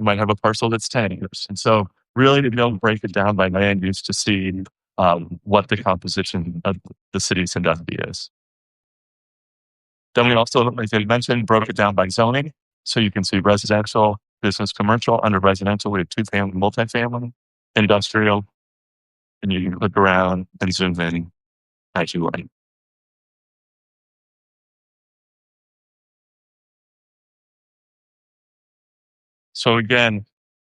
You might have a parcel that's 10 acres. And so really to be able to break it down by land use to see what the composition of the city of Sandusky is. Then we also, like I mentioned, broke it down by zoning. So you can see residential, business, commercial. Under residential, we have two-family, multifamily, industrial, and you can click around and zoom in as you like. So again,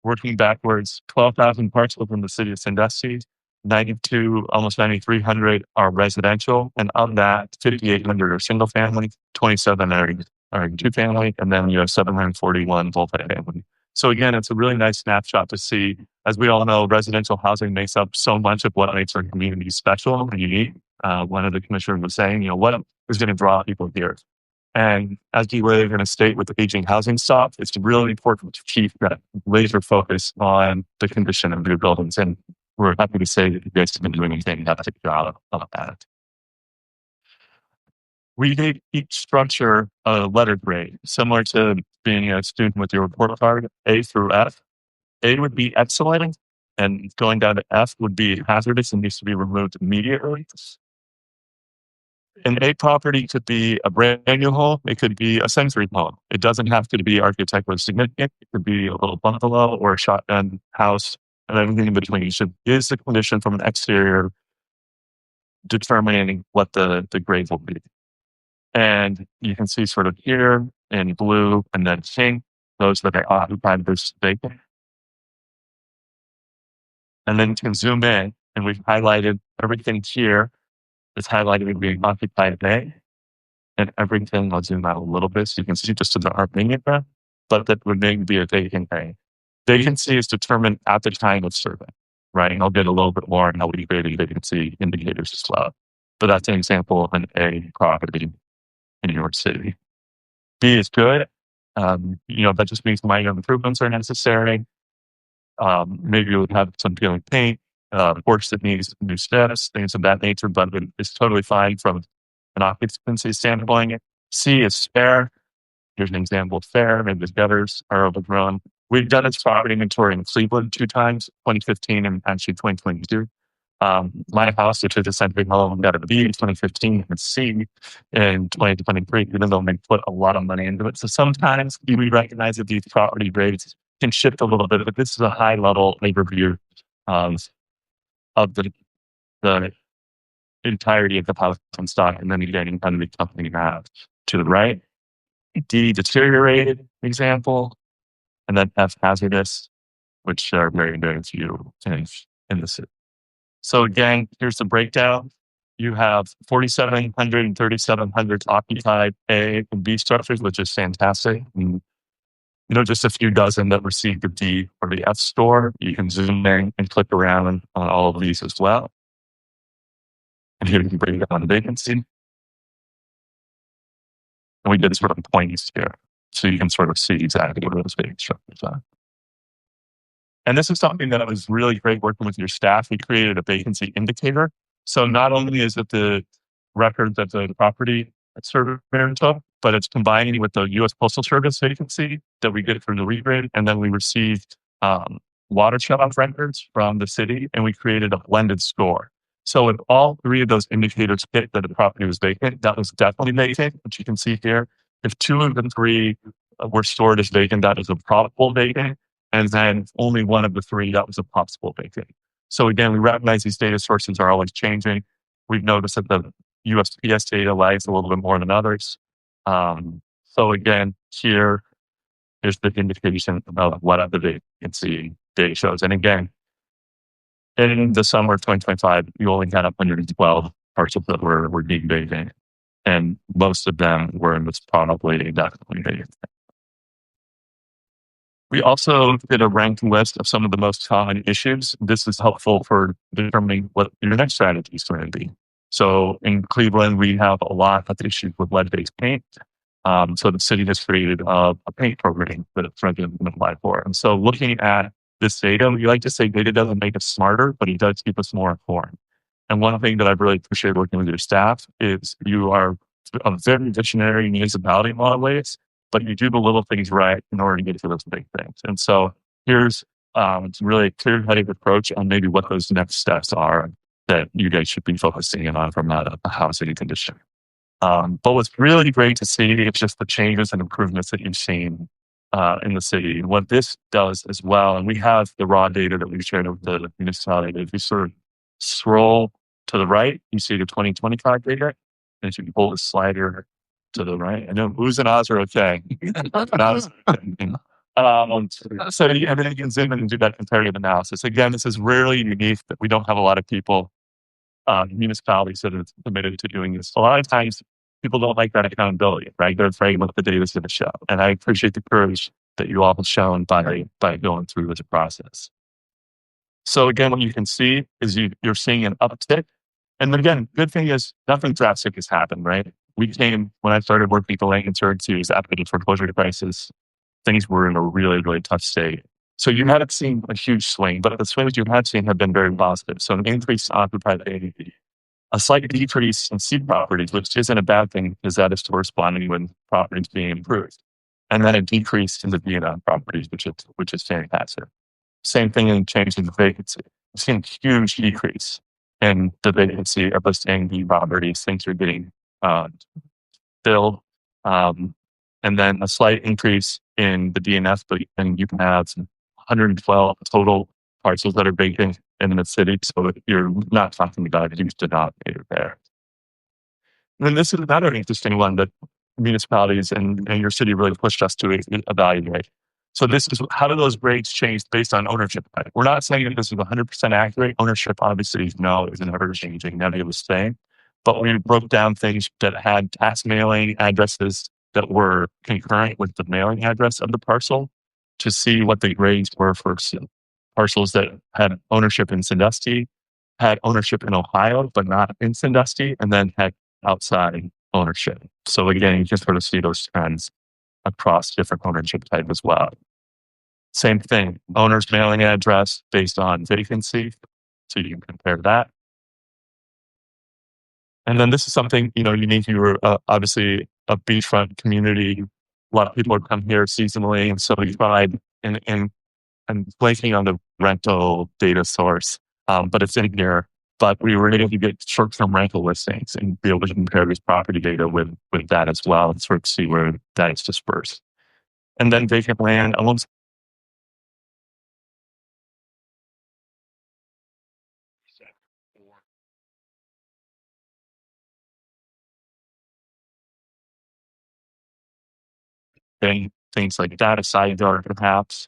working backwards, 12,000 parcels in the city of Sandusky, 92, almost 9,300 are residential, and of that, 5,800 are single family, 27 are two family, and then you have 741 multifamily. So again, it's a really nice snapshot to see. As we all know, residential housing makes up so much of what makes our community special and unique. One of the commissioners was saying, what is going to draw people here? And as we live in a state with aging housing stock, it's really important to keep that laser focus on the condition of new buildings. And we're happy to say that you guys have been doing a fantastic job of that. We gave each structure a letter grade, similar to being a student with your report card, A through F. A would be excellent, and going down to F would be hazardous and needs to be removed immediately. An A property could be a brand new home. It could be a sensory home. It doesn't have to be architecturally significant. It could be a little bungalow or a shotgun house and everything in between. So is the condition from an exterior determining what the grade will be? And you can see sort of here in blue and then pink, those that are occupied versus vacant. And then you can zoom in and we've highlighted everything here. It's highlighted as being occupied A, and everything, I'll zoom out a little bit so you can see just in the arcing graph, but that would maybe be a vacant A. Vacancy is determined at the time of survey, right? And I'll get a little bit more on how we created vacancy indicators as well. But that's an example of an A property in New York City. B is good. That just means minor improvements are necessary. Maybe you would have some peeling paint, porch that needs new steps, things of that nature, but it's totally fine from an occupancy standpoint. C is fair. Here's an example of fair. Maybe the gutters are overgrown. We've done its property inventory in Cleveland 2 times, 2015 and actually 2022. My house, which is a century home, got a B in 2015 and C in 2023, even though they put a lot of money into it. So sometimes we recognize that these property grades can shift a little bit, but this is a high level overview of the entirety of the housing stock, and then again, kind of the company map to the right. D, deteriorated example, and then F, hazardous, which are very, very few in the city. So again, here's the breakdown. You have 4,700 and 3,700 occupied A and B structures, which is fantastic. And, just a few dozen that received the D or the F score. You can zoom in and click around on all of these as well. And here you can break down the vacancy. And we did sort of points here, so you can sort of see exactly what those vacant structures are. And this is something that was really great working with your staff. We created a vacancy indicator. So not only is it the record that the property surveyor took, but it's combining with the U.S. Postal Service vacancy that we get from the regrid. And then we received water shutoff records from the city, and we created a blended score. So if all 3 of those indicators hit that the property was vacant, that was definitely vacant, which you can see here. If 2 of the 3 were stored as vacant, that is a probable vacant. And then only 1 of the 3, that was a possible vacant. So again, we recognize these data sources are always changing. We've noticed that the USPS data lags a little bit more than others. So again, here is the indication of what the vacancy data shows. And again, in the summer of 2025, you only had 112 parcels that were deemed vacant, and most of them were in this probably definitely vacant. We also did a ranked list of some of the most common issues. This is helpful for determining what your next strategy is going to be. So in Cleveland, we have a lot of issues with lead-based paint. So the city has created a paint program that it's residents can apply for. And so looking at this data, we like to say data doesn't make us smarter, but it does keep us more informed. And one thing that I've really appreciated working with your staff is you are a very visionary municipality in a lot of ways. but you do the little things right in order to get to those big things. And so here's really a clear-headed approach on maybe what those next steps are that you guys should be focusing in on from a housing condition. But what's really great to see is just the changes and improvements that you've seen in the city. And what this does as well, and we have the raw data that we've shared with the municipality. If you sort of scroll to the right, you see the 2025 data. And if you pull the slider to the right, I know Oohs and ahs are okay. So and then you can zoom in and do that comparative analysis. Again, this is rarely unique that we don't have a lot of people, municipalities that are committed to doing this. A lot of times people don't like that accountability, right? They're afraid what the data is going to show. And I appreciate the courage that you all have shown by going through this process. So again, what you can see is you're seeing an uptick. And again, good thing is nothing drastic has happened, right? When I started working at the Lincoln Syracuse after the foreclosure crisis, things were in a really, really tough state. So you haven't seen a huge swing, but the swings you have seen have been very positive. So an increase in occupied ADP, a slight decrease in C properties, which isn't a bad thing because that is corresponding with properties being improved. And then a decrease in the B&M properties, which is fantastic. Same thing in changing the vacancy. We've seen a huge decrease in the vacancy of the A and B properties. Things are getting filled. And then a slight increase in the DNS, but and you can have 112 total parcels that are vacant in the city. So you're not talking about a huge denominator there. And then this is another interesting one that municipalities and your city really pushed us to evaluate. So this is how do those grades change based on ownership type? We're not saying that this is 100% accurate. Ownership obviously is an ever-changing, nebulous thing. But we broke down things that had tax mailing addresses that were concurrent with the mailing address of the parcel to see what the grades were for parcels that had ownership in Sandusky, had ownership in Ohio, but not in Sandusky, and then had outside ownership. So again, you can sort of see those trends across different ownership type as well. Same thing, owner's mailing address based on vacancy. So you can compare that. And then this is something, unique. You were obviously a beachfront community. A lot of people would come here seasonally. And so we tried, and I'm blanking on the rental data source, but it's in here. But we were able to get short-term rental listings and be able to compare this property data with that as well and sort of see where that is dispersed. And then vacant land, almost things like that, a side yard perhaps.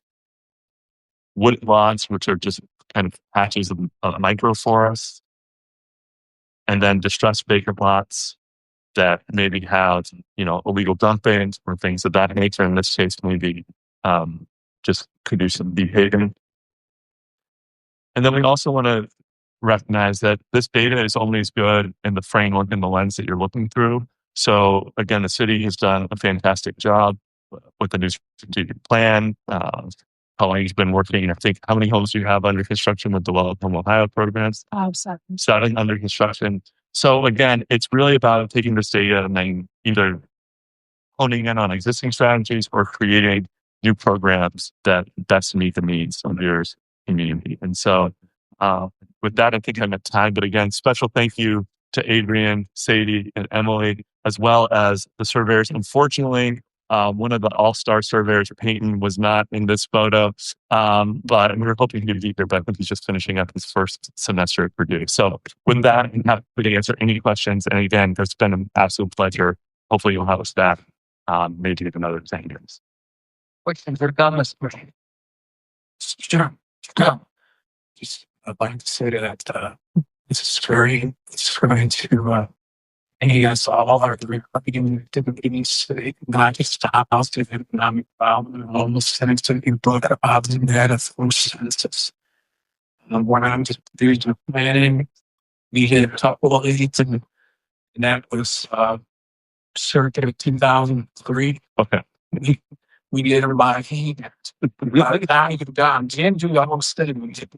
Wood lots, which are just kind of patches of microforests. And then distressed vacant lots that maybe have, illegal dumping or things of that nature. In this case, maybe just could do some behaving. And then we also want to recognize that this data is only as good in the framework and the lens that you're looking through. So again, the city has done a fantastic job with the new strategic plan. How long he's been working. I think how many homes do you have under construction with the Low Home Ohio programs? 7 under construction. So again, it's really about taking this data and then either honing in on existing strategies or creating new programs that best meet the needs of your community. And so with that, I think I'm at time. But again, special thank you to Adrian, Sadie, and Emily, as well as the surveyors. Unfortunately, one of the all-star surveyors, Peyton, was not in this photo, but we were hoping he'd be here, but I think he's just finishing up his first semester at Purdue. So with that, I'm happy to answer any questions. And again, it's been an absolute pleasure. Hopefully you'll have us back maybe in another 10 years. Questions or comments? Sure. Just I'd like to say that this is going to and all our Republican activities, not just the House of Economic Development, almost Senate to both positive data for census. When I'm just doing the planning, we had a couple of leads, and that was circa 2003. Okay. We did it by hand. Jan almost said we did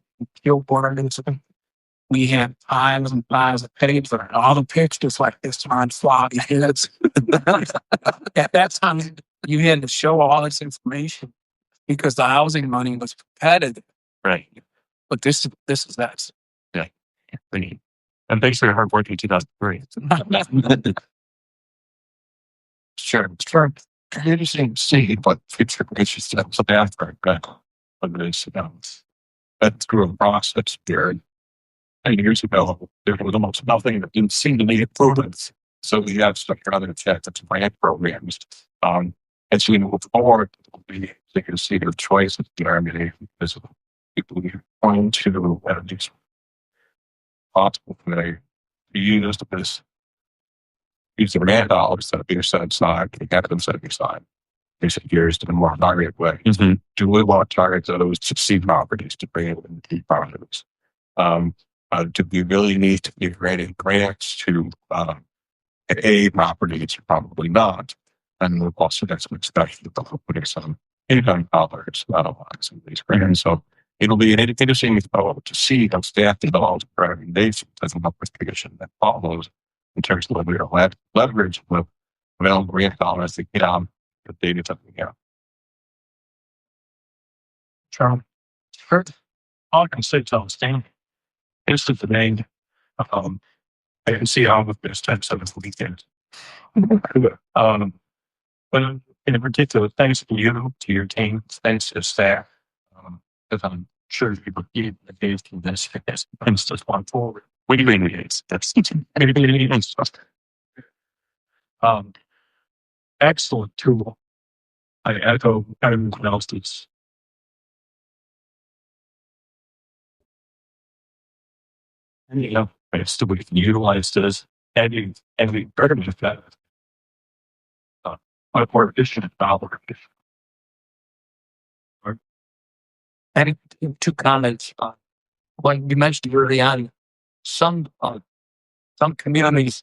we had piles and piles of paper and all the pictures like this on floppy heads. At that time, you had to show all this information because the housing money was competitive. Right. But this is that. Yeah. Thank you. And thanks for your hard work in 2003. Sure. Interesting to see what future issues steps up after that. But it's, that through a process there 10 years ago, there was almost nothing that didn't seem to need improvements. So we have stuff rather than check that's grant programs. As we move forward, they can see their choices there because people are going to these possible they use this use the grant dollars that are being set aside, they have them set aside. They said years to the more targeted way. Mm-hmm. Do we want to target those to see properties to bring in key properties? Do we really need to be granting grants to A properties? Probably not. And we've also got some expected putting some income dollars on some of these grants. So it'll be interesting to see how staff develops recommendations as an application that follows in terms of leverage with available grant dollars to get on the data that we have. Charlie. Sure. All I can say to Stan is the name. I can see all of this types of weekend. But in particular, thanks to you, to your team, thanks to staff. Because I'm sure people need the days to this things just going forward. What do you mean? That's excellent tool. I echo everyone else's. And, it's the way we can utilize this every burden of that. Much more efficient dollar. And two comments. When you mentioned early on, some communities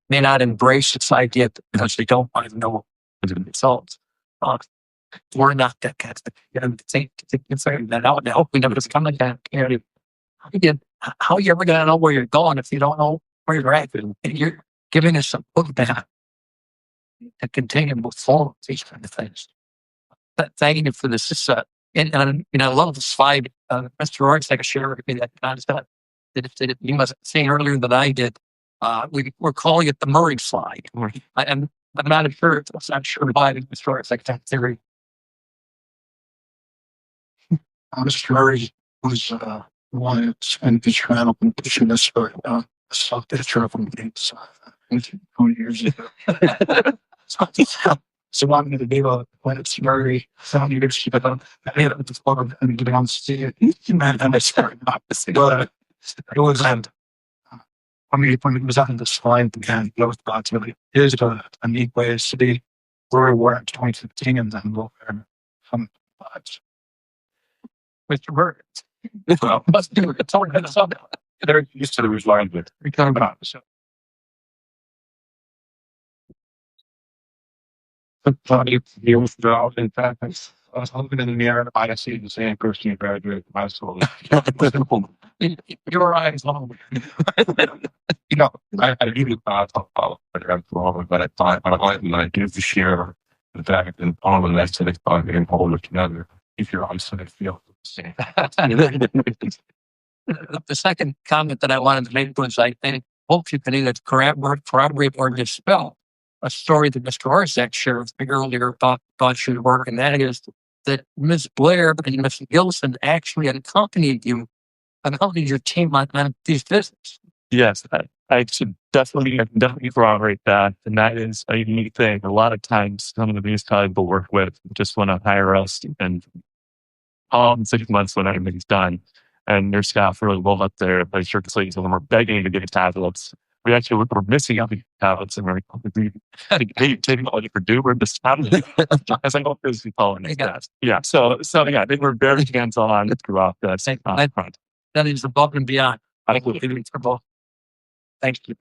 may not embrace this idea because they don't want to know the results. We're not that kind of thing. That out to help we never become like that community. How are you ever going to know where you're going if you don't know where you're at? And you're giving us some pushback to continue to move forward with these kind of things. But thank you for this. And I love the slide. Mr. Royce, I can share with me that concept that you must have seen earlier than I did. We're calling it the Murray slide. I'm not sure. I'm not sure why Mr. Royce like that theory. Mr. Murray was one that's been instrumental in pushing this story. Self-picture from games 20 years ago. So I'm going to do when it's Murray, 7 years ago. I had it before and get on stage. And I started opposite. But it was, when it was on the slide, again, those thoughts really is a neat way to see where we were in 2015 and then we'll learn some thoughts. Mr. Murray. Well, Must do it. It's already been a they're used to the line with return opposite. Years ago, in fact, I was living in the mirror. I see the same person who graduated from high school. Your eyes on. I really thought about it, but I thought I do share the fact that all the lessons they thought they can hold it together. If you're honest, I feel the same. The second comment that I wanted to make was I hope you can either corroborate or dispel a story that Mr. Orszak shared earlier about your work, and that is that Ms. Blair and Ms. Gilson actually accompanied your team on these visits. Yes, I should definitely corroborate that. And that is a unique thing. A lot of times, some of these people work with just want to hire us and all in 6 months when everything's done. And their staff really rolled up there by shirt sleeves and we're begging to get tablets. We actually were missing out the tablets and we're had to pay technology for doing this tablet. As I hope this is following that. Yeah. So yeah, they were very hands-on throughout that front. That is above and beyond. Thank you. Thank you.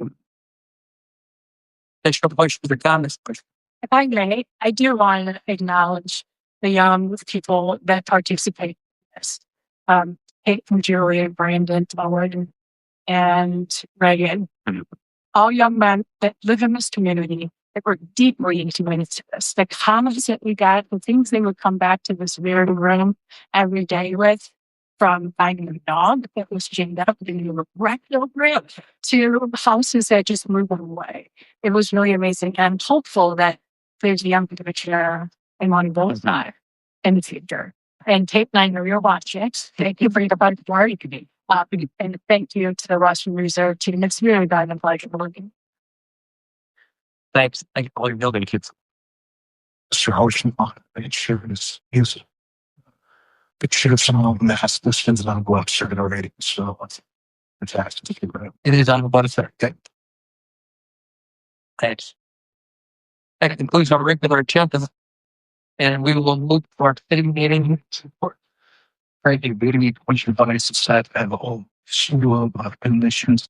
Thanks for the comments. If I may, I do want to acknowledge the young people that participate in this. Kate from Julie, Brandon, Owen, and Reagan. All young men that live in this community that were deeply committed to this. The comments that we got, the things they would come back to this very room every day with, from finding a dog that was chained up and you were wrecked over it, to houses that just moved away. It was really amazing. And I'm hopeful that there's a young commissioner in one of those in the future. And Tape 9, you're watching it. Thank you for your part. And thank you to the Russian Reserve team. It's really been a pleasure working. Thanks. Thank you for all your building kids. Mr. Ocean, it sure is. He's it should have some of the mass distance on Webster already. So it's fantastic. It is on the button. Okay. Thanks. That concludes our regular agenda. And we will move to our city meeting. Right, the meeting, once your device is set, and the whole slew of conditions